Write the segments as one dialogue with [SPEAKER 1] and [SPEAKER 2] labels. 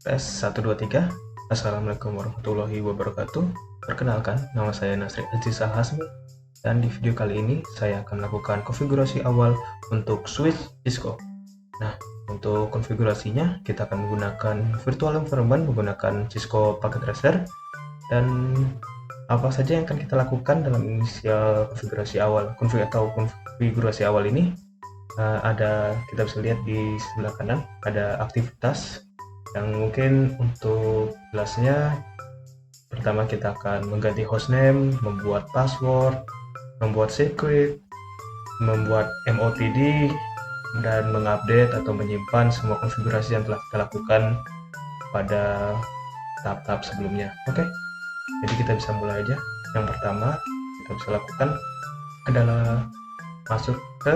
[SPEAKER 1] Tes 1 2 3. Assalamualaikum warahmatullahi wabarakatuh. Perkenalkan, nama saya Nasri Azizal Hasmi, dan di video kali ini saya akan melakukan konfigurasi awal untuk switch Cisco. Nah, untuk konfigurasinya kita akan menggunakan virtual environment menggunakan Cisco Packet Tracer, dan apa saja yang akan kita lakukan dalam inisial konfigurasi awal konfigurasi awal ini. Kita bisa lihat di sebelah kanan ada aktivitas yang mungkin untuk jelasnya. Pertama kita akan mengganti hostname, membuat password, membuat secret, membuat MOTD, dan mengupdate atau menyimpan semua konfigurasi yang telah kita lakukan pada tahap-tahap sebelumnya. Oke, jadi kita bisa mulai aja. Yang pertama kita bisa lakukan adalah masuk ke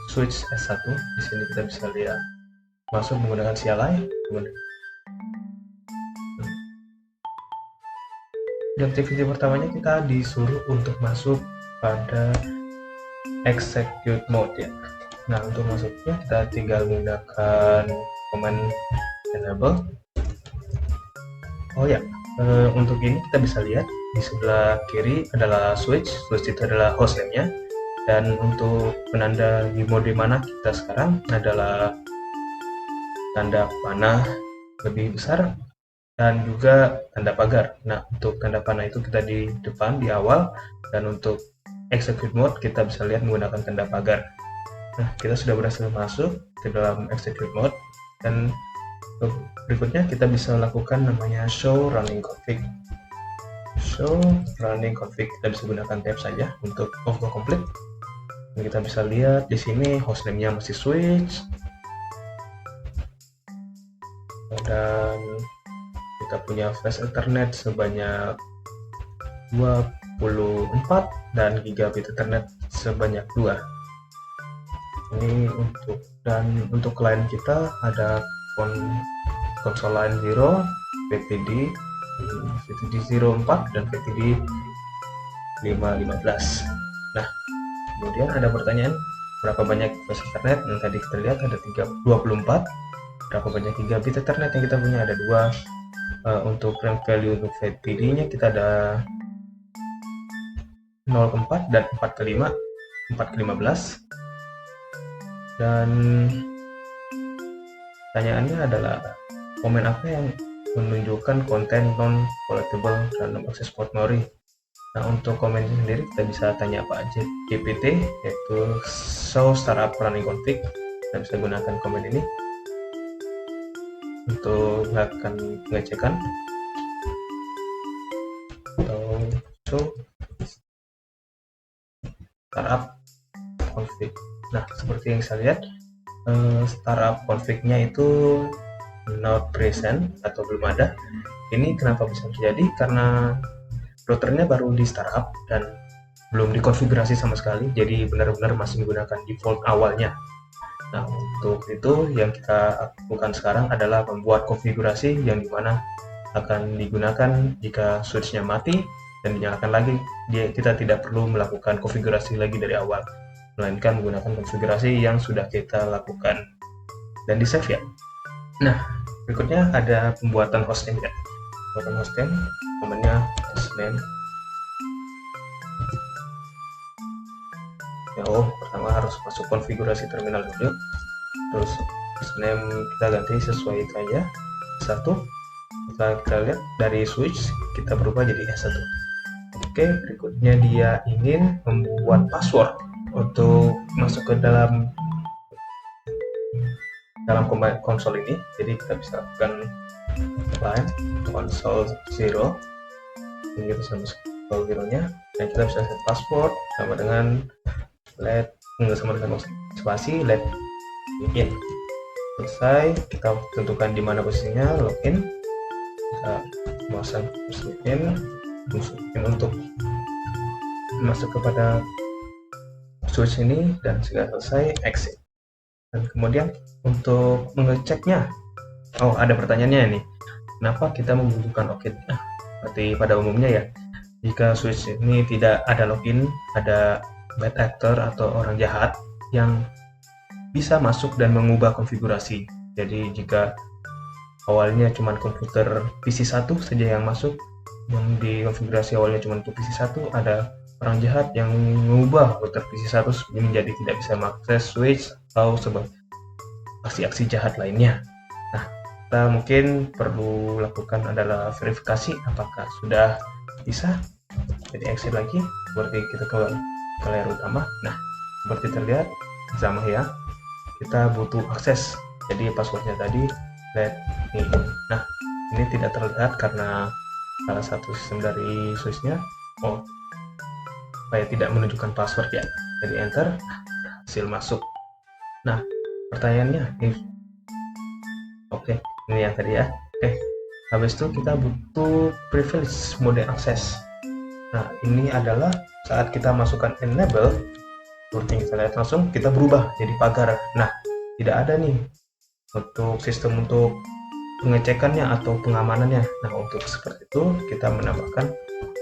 [SPEAKER 1] switch S1. Di sini kita bisa lihat masuk menggunakan CLI. Di activity pertamanya kita disuruh untuk masuk pada execute mode ya. Nah, untuk masuknya kita tinggal menggunakan command enable. Untuk ini kita bisa lihat di sebelah kiri adalah switch itu adalah hostname-nya, dan untuk penanda di mode mana kita sekarang adalah tanda panah lebih besar dan juga tanda pagar. Nah, untuk tanda panah itu kita di depan, di awal, dan untuk execute mode kita bisa lihat menggunakan tanda pagar. Nah, kita sudah berhasil masuk ke dalam execute mode, dan berikutnya kita bisa lakukan namanya show running config. Kita bisa gunakan tab saja untuk autocomplete. Dan kita bisa lihat di sini hostname-nya masih switch, dan kita punya flash Ethernet sebanyak 24 dan gigabit Ethernet sebanyak 2. Ini untuk client kita ada konsol line 0, VTD 04 dan VTD 515. Nah, kemudian ada pertanyaan, berapa banyak flash Ethernet? Yang tadi kita lihat ada 24. Berapa banyak gigabit Ethernet yang kita punya? Ada 2. Untuk rank value untuk VTD nya kita ada 0,4 dan 4 ke 15. Dan pertanyaannya adalah komen apa yang menunjukkan konten non collectible random access port memory. Nah, untuk komen sendiri kita bisa tanya apa aja, GPT, yaitu show startup running config. Kita bisa gunakan komen ini untuk melakukan pengecekan, atau show startup config. Nah, seperti yang saya lihat, startup config-nya itu not present atau belum ada. Ini kenapa bisa terjadi? Karena routernya baru di startup dan belum dikonfigurasi sama sekali, jadi benar-benar masih menggunakan default awalnya. Nah, untuk itu yang kita lakukan sekarang adalah membuat konfigurasi yang dimana akan digunakan jika switch-nya mati dan dinyalakan lagi. Kita tidak perlu melakukan konfigurasi lagi dari awal, melainkan menggunakan konfigurasi yang sudah kita lakukan dan di save ya. Nah, berikutnya ada pembuatan hostname ya. Pembuatan hostname, namanya hostname. Pertama harus masuk konfigurasi terminal dulu. Terus hostname kita ganti sesuai saja S1. Kita lihat dari switch kita berubah jadi S1. Oke, berikutnya dia ingin membuat password untuk masuk ke dalam konsol ini. Jadi kita bisa lakukan line console 0. Ini kita bisa masuk konsol 0-nya, dan kita bisa set password sama dengan spasi let in. Selesai, kita tentukan di mana posisinya login. Kita memasang login untuk masuk kepada switch ini, dan segera selesai exit. Dan kemudian untuk mengeceknya, ada pertanyaannya ini, kenapa kita membutuhkan login? Seperti pada umumnya ya, jika switch ini tidak ada login, ada bad actor atau orang jahat yang bisa masuk dan mengubah konfigurasi. Jadi jika awalnya cuma komputer PC 1 saja yang masuk, yang dikonfigurasi awalnya cuma untuk PC 1, ada orang jahat yang mengubah komputer PC 1 menjadi tidak bisa mengakses switch atau sebab aksi-aksi jahat lainnya. Nah, kita mungkin perlu lakukan adalah verifikasi apakah sudah bisa. Jadi exit lagi, seperti kita ke layar utama. Nah, seperti terlihat sama ya, kita butuh akses. Jadi passwordnya tadi let me in. Nah, ini tidak terlihat karena salah satu sistem dari switchnya supaya tidak menunjukkan password ya. Jadi enter, hasil masuk. Nah, pertanyaannya oke, ini yang tadi ya. Habis itu kita butuh privilege mode access. Nah, ini adalah saat kita masukkan enable, seperti kita lihat langsung kita berubah jadi pagar. Nah, tidak ada nih untuk sistem untuk pengecekannya atau pengamanannya. Nah, untuk seperti itu kita menambahkan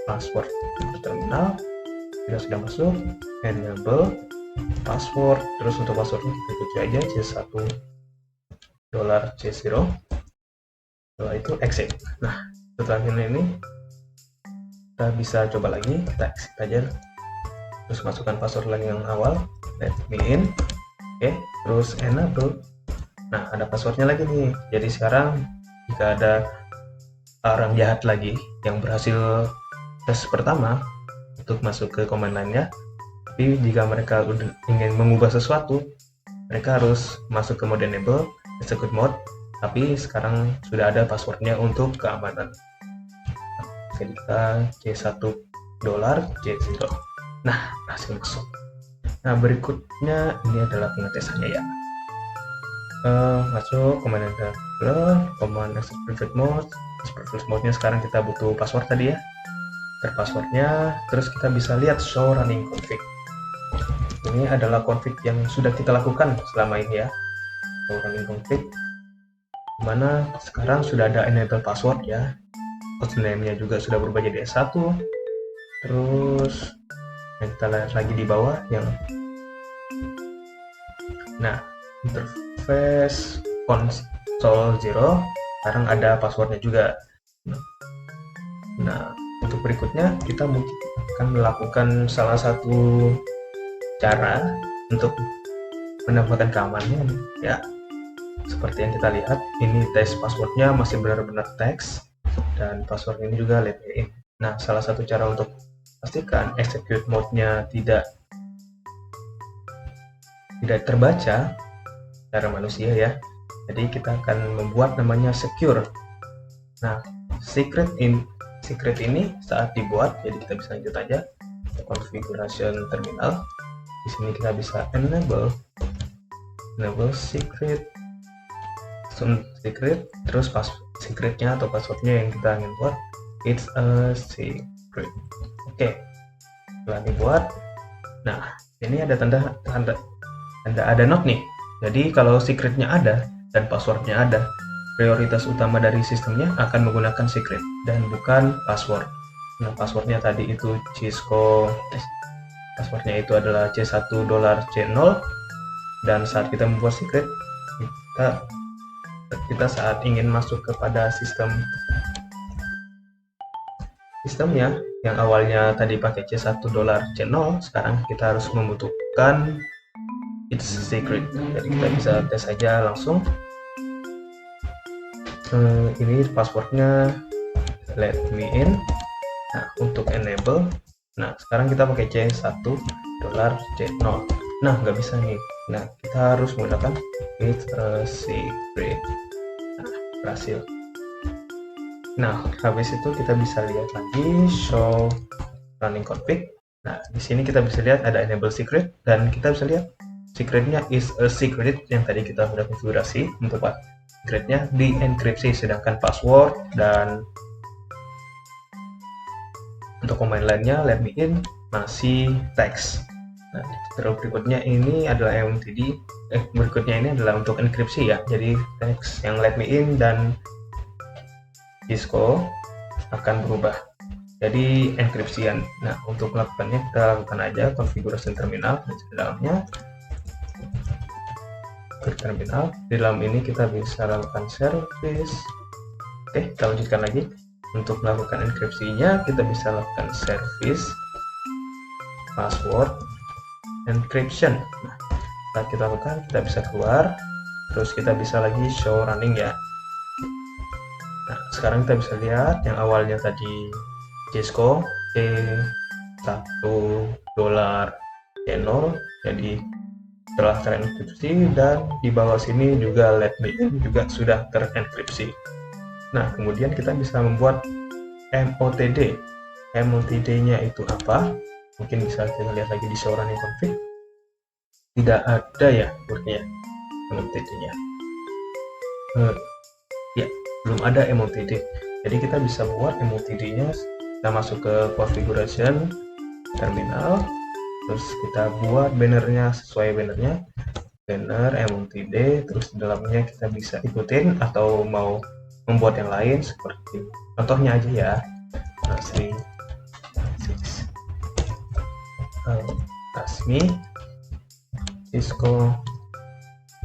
[SPEAKER 1] password terminal. Kita sudah masuk enable password, terus untuk passwordnya kita kunci aja C1 $C0. Setelah itu exit. Nah, setelah ini kita bisa coba lagi, kita exit aja, terus masukkan password lagi yang awal, let me in. Terus enable. Nah, ada passwordnya lagi nih. Jadi sekarang jika ada orang jahat lagi yang berhasil tes pertama untuk masuk ke command line-nya, tapi jika mereka ingin mengubah sesuatu, mereka harus masuk ke mode enable, execute mode, tapi sekarang sudah ada passwordnya untuk keamanan. Oke, kita C1 $C0. Nah, berhasil masuk. Nah, berikutnya ini adalah pengetesannya ya. Masuk command enable, command exit private mode. Private mode-nya sekarang kita butuh password tadi ya. Passwordnya, terus kita bisa lihat show running config. Ini adalah config yang sudah kita lakukan selama ini ya. Show running config, dimana sekarang sudah ada enable password ya. Hostname-nya juga sudah berubah jadi S1. Terus kita lihat lagi di bawah yang interface console 0, sekarang ada passwordnya juga. Nah, untuk berikutnya kita mungkin akan melakukan salah satu cara untuk mendapatkan keamanannya ya. Seperti yang kita lihat, ini teks passwordnya masih benar-benar teks, dan password ini juga let me in. Nah, salah satu cara untuk pastikan execute mode-nya tidak terbaca secara manusia ya. Jadi kita akan membuat namanya secure. Nah, secret ini saat dibuat, jadi kita bisa lanjut aja configuration terminal. Di sini kita bisa enable secret, terus secretnya atau passwordnya yang kita ingin buat, it's a secret. Oke, setelah dibuat, nah ini ada tanda ada note nih. Jadi kalau secretnya ada dan passwordnya ada, prioritas utama dari sistemnya akan menggunakan secret dan bukan password. Nah, passwordnya tadi itu Cisco, passwordnya itu adalah C1 $C0, dan saat kita membuat secret, kita saat ingin masuk kepada sistemnya yang awalnya tadi pakai C1 $C0, sekarang kita harus membutuhkan it's secret. Jadi kita bisa tes saja langsung. Ini passwordnya let me in. Nah, untuk enable, nah sekarang kita pakai C1 $C0. Nah, nggak bisa nih. Nah, kita harus menggunakan it's a secret. Nah, berhasil. Nah, habis itu kita bisa lihat lagi show running config. Nah, di sini kita bisa lihat ada enable secret, dan kita bisa lihat secretnya is a secret yang tadi kita sudah konfigurasi. Untuk secretnya di enkripsi, sedangkan password dan untuk command lainnya let me in masih teks. Nah, terus berikutnya ini adalah berikutnya ini adalah untuk enkripsi ya. Jadi teks yang let me in dan Cisco akan berubah jadi enkripsian. Nah, untuk melakukannya kita lakukan aja konfigurasi terminal. Di dalamnya ke terminal, di dalam ini kita bisa lakukan service Oke, kita lanjutkan lagi. Untuk melakukan enkripsinya, kita bisa lakukan service password encryption. Nah, setelah kita lakukan, kita bisa keluar, terus kita bisa lagi show running ya. Nah, sekarang kita bisa lihat yang awalnya tadi Cisco $1 $0, jadi telah terenkripsi, dan di bawah sini juga let me in juga sudah terenkripsi. Nah, kemudian kita bisa membuat MOTD. MOTD-nya itu apa? Mungkin bisa kita lihat lagi di show running config. Tidak ada ya sepertinya MOTD-nya. Ya, belum ada MOTD. Jadi kita bisa buat MOTD-nya. Kita masuk ke configuration terminal, terus kita buat bannernya sesuai bannernya, banner MOTD, terus di dalamnya kita bisa ikutin atau mau membuat yang lain seperti contohnya aja ya, Nasri Asmi Cisco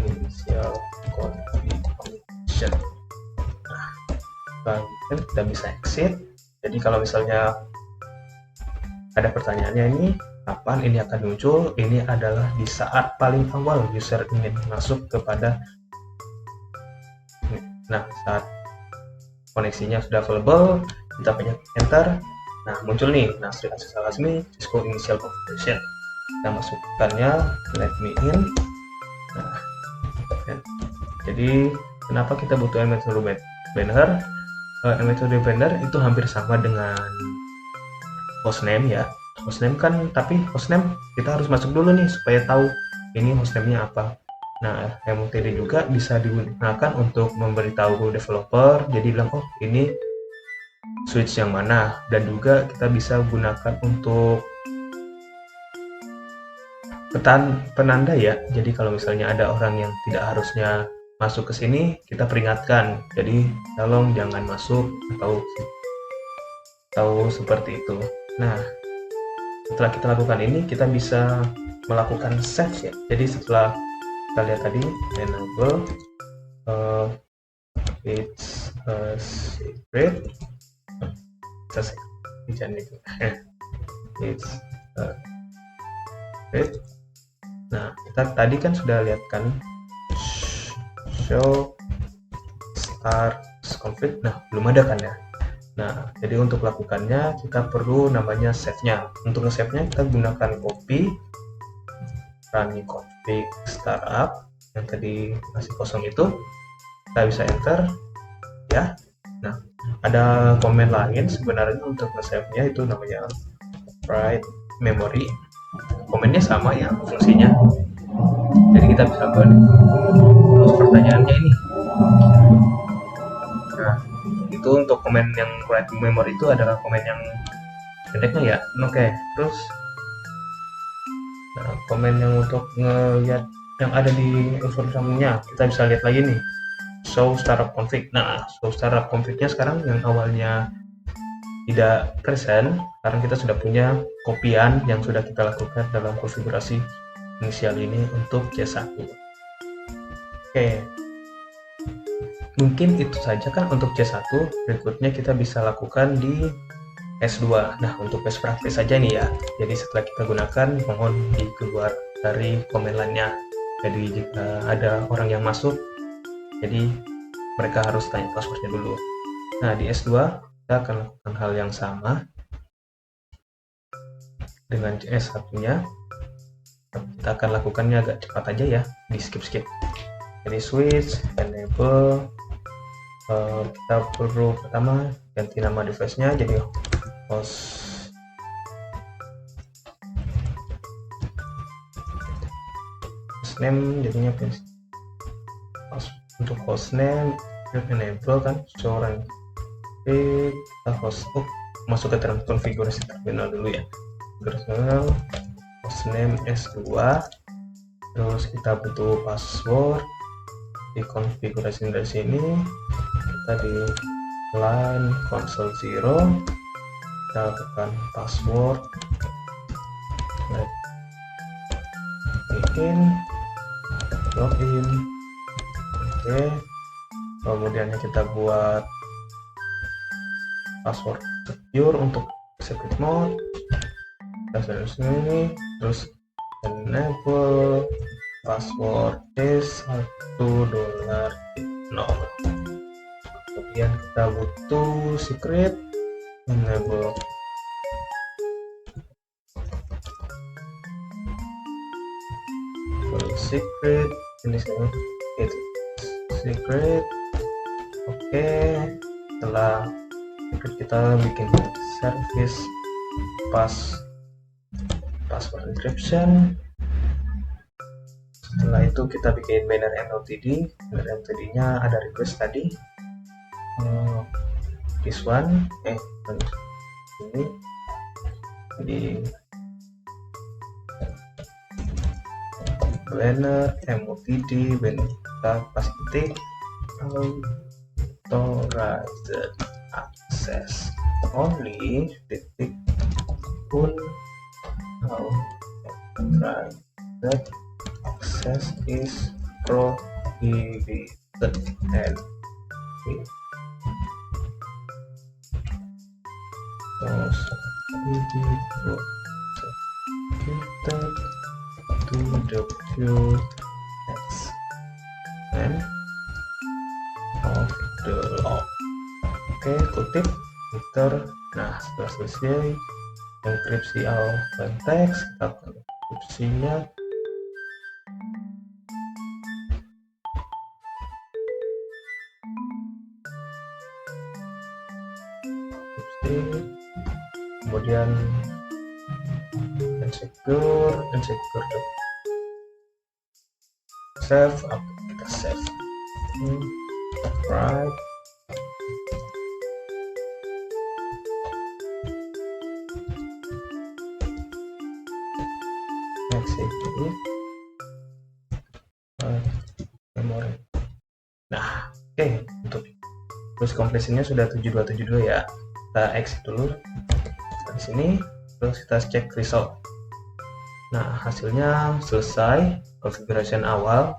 [SPEAKER 1] initial configuration. Nah, kita bisa exit. Jadi kalau misalnya ada pertanyaannya ini kapan ini akan muncul, ini adalah di saat paling awal user ingin masuk kepada, nah saat koneksinya sudah available, kita pencet enter, nah muncul nih Nasri Azmi Cisco initial configuration. Kita masukkannya let me in. Nah, jadi kenapa kita butuh metode banner? Metode banner itu hampir sama dengan hostname ya. Hostname kan, tapi hostname kita harus masuk dulu nih supaya tahu ini hostname-nya apa. Nah, MOTD juga bisa digunakan untuk memberitahu developer, jadi bilang oh ini switch yang mana, dan juga kita bisa gunakan untuk penanda ya. Jadi kalau misalnya ada orang yang tidak harusnya masuk ke sini, kita peringatkan. Jadi tolong jangan masuk atau seperti itu. Nah, setelah kita lakukan ini, kita bisa melakukan save ya. Jadi setelah kita lihat tadi enable it's a secret, it's a secret. Nah, kita tadi kan sudah lihat kan show start config. Nah, belum ada kan ya. Nah, jadi untuk lakukannya kita perlu namanya save-nya. Untuk nge-save-nya kita gunakan copy running config startup yang tadi masih kosong itu. Kita bisa enter ya. Nah, ada komen lain sebenarnya untuk nge-save-nya, itu namanya write memory. Komennya sama ya fungsinya. Jadi kita bisa buat terus pertanyaannya ini. Nah, itu untuk komen yang write memory itu adalah komen yang pendeknya ya. Oke, terus nah, komen yang untuk ngelihat yang ada di informasinya, kita bisa lihat lagi nih show startup config. Nah, show startup config-nya sekarang yang awalnya tidak present, sekarang kita sudah punya kopian yang sudah kita lakukan dalam konfigurasi inisial ini untuk C1. Oke, mungkin itu saja kan untuk C1. Berikutnya kita bisa lakukan di S2. Nah, untuk best practice saja nih ya. Jadi setelah kita gunakan, mohon dikeluar dari komen lainnya. Jadi jika ada orang yang masuk, jadi mereka harus tanya passwordnya dulu. Nah, di S2 kita akan lakukan hal yang sama dengan S1-nya. Kita akan lakukannya agak cepat aja ya, di skip. Jadi switch, enable, kita perlu pertama ganti nama device-nya jadi hostname, jadinya untuk hostname enable kan seorang kita masuk ke dalam konfigurasi terminal dulu ya. Terminal hostname S2, terus kita butuh password. Di konfigurasi dari sini kita di line console 0 kita lakukan password login. Oke, kemudian kita buat password secure untuk secret mode, kita sini, terus enable password is $1 kemudian kita butuh secret, enable secret, ini saya secret. Oke, setelah secret kita bikin service password encryption. Setelah itu kita bikin banner MLTD. Banner MLTD nya ada request tadi, this one, ini jadi banner MLTD, banner kita kasih titik authorized access only, titik pun authorized access is prohibited and to the view and of the law. Oke, kutip Twitter. Nah, setelah selesai enkripsi plain text, kita enkripsinya. Kemudian insecure save, kita save, right, next ini memory. Nah, oke, untuk terus completionnya sudah 7272 ya. Kita exit dulu di sini, terus kita cek result. Nah, hasilnya selesai configuration awal.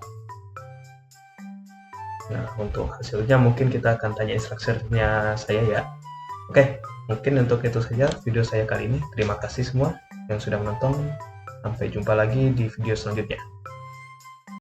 [SPEAKER 1] Nah, untuk hasilnya mungkin kita akan tanya instructornya saya ya. Oke, mungkin untuk itu saja video saya kali ini. Terima kasih semua yang sudah menonton. Sampai jumpa lagi di video selanjutnya.